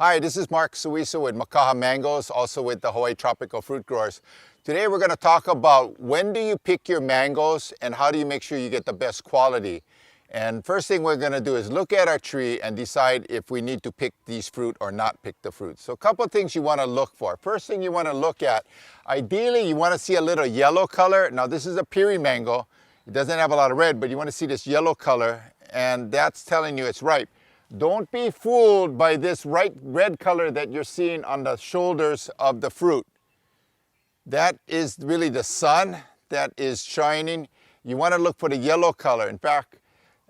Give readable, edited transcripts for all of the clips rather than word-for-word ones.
Hi, this is Mark Suiso with Makaha Mangoes, also with the Hawaii Tropical Fruit Growers. Today we're going to talk about when do you pick your mangoes and how do you make sure you get the best quality. And first thing we're going to do is look at our tree and decide if we need to pick these fruit or not pick the fruit. So a couple of things you want to look for. First thing you want to look at, ideally you want to see a little yellow color. Now this is a piri mango. It doesn't have a lot of red, but you want to see this yellow color, and that's telling you it's ripe. Don't be fooled by this red color that you're seeing on the shoulders of the fruit. That is really the sun that is shining. You want to look for the yellow color. In fact,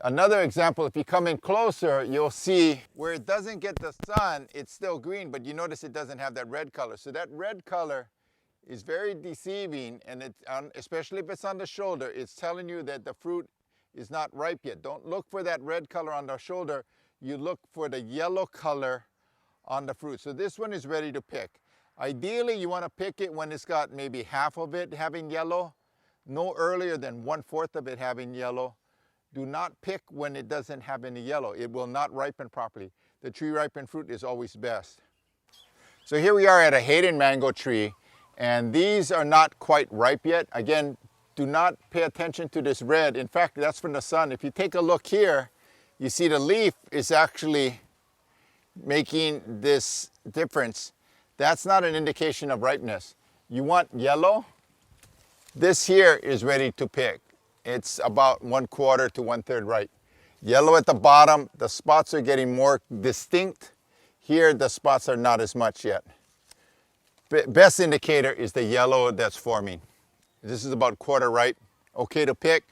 another example, if you come in closer, you'll see where it doesn't get the sun, it's still green, but you notice it doesn't have that red color. So that red color is very deceiving, and especially if it's on the shoulder, it's telling you that the fruit is not ripe yet. Don't look for that red color on the shoulder. You look for the yellow color on the fruit. So this one is ready to pick. Ideally, you want to pick it when it's got maybe half of it having yellow, no earlier than 1/4 of it having yellow. Do not pick when it doesn't have any yellow. It will not ripen properly. The tree ripened fruit is always best. So here we are at a Hayden mango tree, and these are not quite ripe yet. Again, do not pay attention to this red. In fact, that's from the sun. If you take a look here, you see the leaf is actually making this difference. That's not an indication of ripeness. You want yellow. This here is ready to pick. It's about 1/4 to 1/3 ripe. Yellow at the bottom, the spots are getting more distinct. Here, the spots are not as much yet. Best indicator is the yellow that's forming. This is about 1/4 ripe. Okay to pick.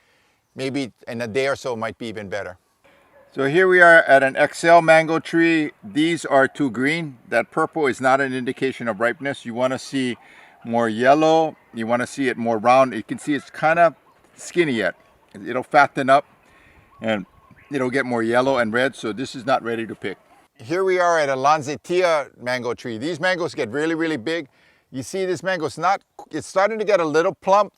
Maybe in a day or so, it might be even better. So here we are at an XL mango tree. These are too green. That purple is not an indication of ripeness. You want to see more yellow. You want to see it more round. You can see it's kind of skinny yet. It'll fatten up and it'll get more yellow and red. So this is not ready to pick. Here we are at a Lanzetia mango tree. These mangoes get really, really big. You see this mango, it's starting to get a little plump.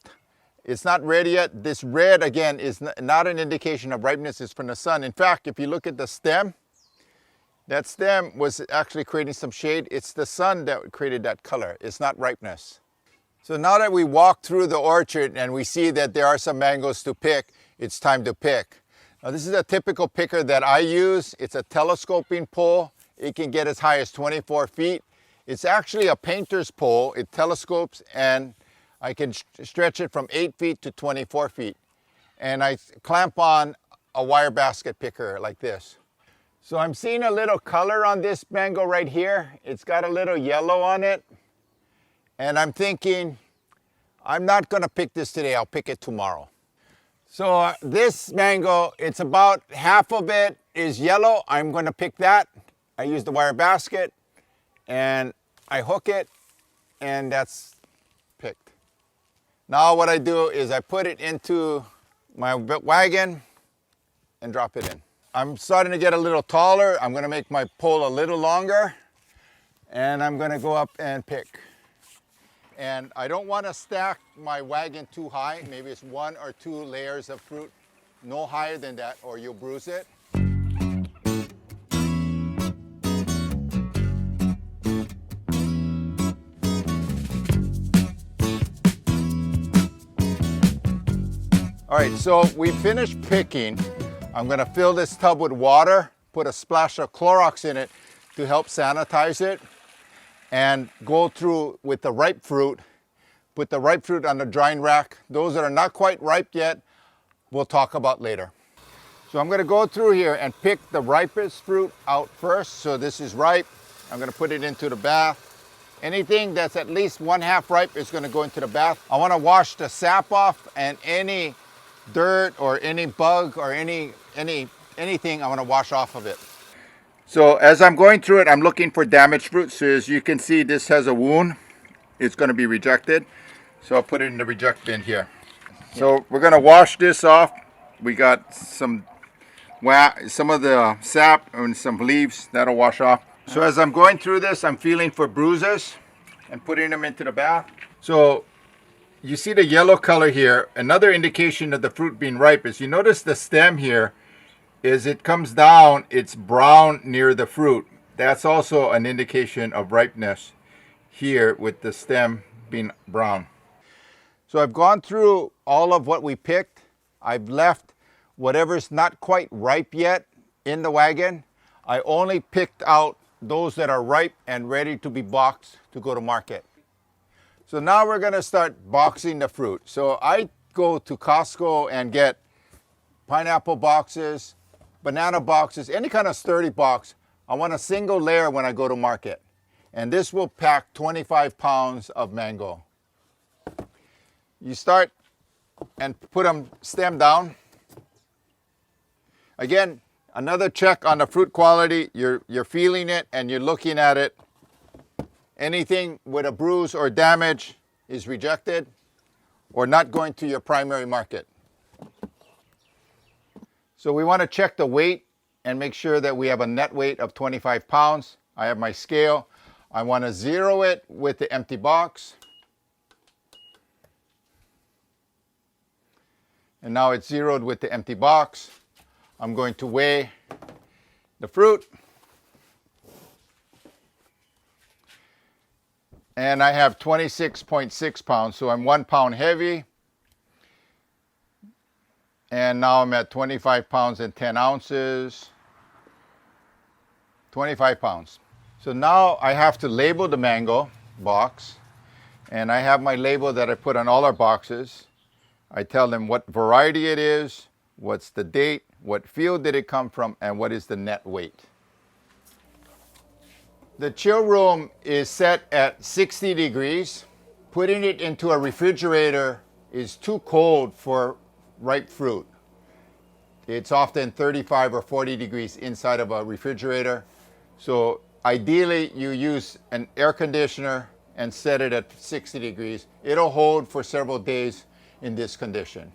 It's not ready yet. This red, again, is not an indication of ripeness. It's from the sun. In fact, if you look at the stem, that stem was actually creating some shade. It's the sun that created that color. It's not ripeness. So now that we walk through the orchard and we see that there are some mangoes to pick, it's time to pick. Now this is a typical picker that I use. It's a telescoping pole. It can get as high as 24 feet. It's actually a painter's pole. It telescopes, and I can stretch it from 8 feet to 24 feet. And I clamp on a wire basket picker like this. So I'm seeing a little color on this mango right here. It's got a little yellow on it. And I'm thinking, I'm not gonna pick this today, I'll pick it tomorrow. So this mango, it's about half of it is yellow. I'm gonna pick that. I use the wire basket and I hook it, and that's picked. Now what I do is I put it into my wagon and drop it in. I'm starting to get a little taller. I'm gonna make my pole a little longer, and I'm gonna go up and pick. And I don't wanna stack my wagon too high. Maybe it's 1 or 2 layers of fruit. No higher than that, or you'll bruise it. All right, so we finished picking. I'm gonna fill this tub with water, put a splash of Clorox in it to help sanitize it, and go through with the ripe fruit. Put the ripe fruit on the drying rack. Those that are not quite ripe yet, we'll talk about later. So I'm gonna go through here and pick the ripest fruit out first. So this is ripe. I'm gonna put it into the bath. Anything that's at least 1/2 ripe is gonna go into the bath. I wanna wash the sap off, and any dirt or any bug or anything I want to wash off of it. So as I'm going through it, I'm looking for damaged fruit. So as you can see, this has a wound. It's going to be rejected. So I'll put it in the reject bin here. So we're going to wash this off. We got some of the sap and some leaves that'll wash off. So as I'm going through this, I'm feeling for bruises and putting them into the bath. So you see the yellow color here. Another indication of the fruit being ripe is you notice the stem here is it comes down, it's brown near the fruit. That's also an indication of ripeness here with the stem being brown. So I've gone through all of what we picked. I've left whatever's not quite ripe yet in the wagon. I only picked out those that are ripe and ready to be boxed to go to market. So now we're going to start boxing the fruit. So I go to Costco and get pineapple boxes, banana boxes, any kind of sturdy box. I want a single layer when I go to market. And this will pack 25 pounds of mango. You start and put them stem down. Again, another check on the fruit quality. You're feeling it and you're looking at it. Anything with a bruise or damage is rejected or not going to your primary market. So we want to check the weight and make sure that we have a net weight of 25 pounds. I have my scale. I want to zero it with the empty box. And now it's zeroed with the empty box. I'm going to weigh the fruit. And I have 26.6 pounds, so I'm 1 pound heavy. And now I'm at 25 pounds and 10 ounces. 25 pounds. So now I have to label the mango box. And I have my label that I put on all our boxes. I tell them what variety it is, what's the date, what field did it come from, and what is the net weight. The chill room is set at 60 degrees. Putting it into a refrigerator is too cold for ripe fruit. It's often 35 or 40 degrees inside of a refrigerator. So ideally you use an air conditioner and set it at 60 degrees. It'll hold for several days in this condition.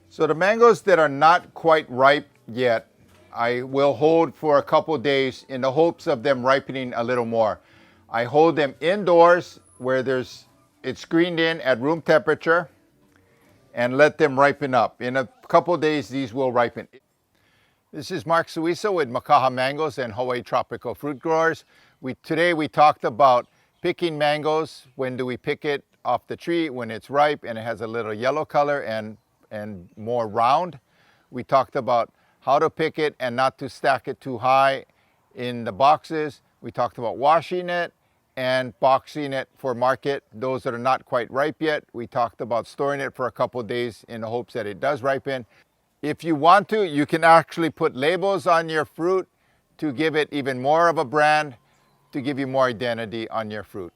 So the mangoes that are not quite ripe yet, I will hold for a couple days in the hopes of them ripening a little more. I hold them indoors where it's screened in at room temperature and let them ripen up. In a couple days, these will ripen. This is Mark Suiso with Makaha Mangoes and Hawaii Tropical Fruit Growers. Today we talked about picking mangoes. When do we pick it off the tree? When it's ripe and it has a little yellow color and more round. We talked about how to pick it and not to stack it too high in the boxes. We talked about washing it and boxing it for market. Those that are not quite ripe yet, we talked about storing it for a couple of days in the hopes that it does ripen. If you want to, you can actually put labels on your fruit to give it even more of a brand, to give you more identity on your fruit.